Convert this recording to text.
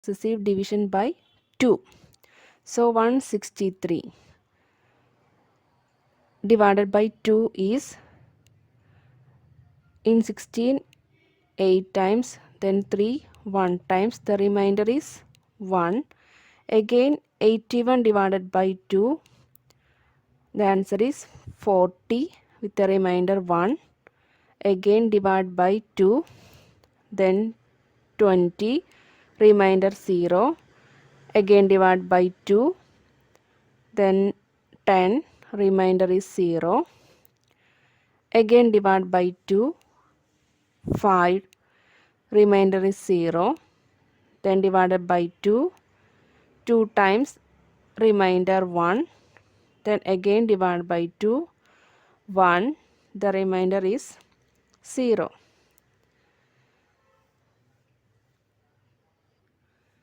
successive division by 2. So 163 divided by 2 is in 16 8 times, then 3 1 times, the remainder is 1. Again 81 divided by 2, the answer is 40 with the remainder 1. Again divide by 2, then 20, remainder 0. Again divide by 2, then 10, remainder is 0. Again divide by 2, 5, remainder is 0. Then divided by 2, 2 times, remainder 1. Then again divide by 2, 1, the remainder is 0.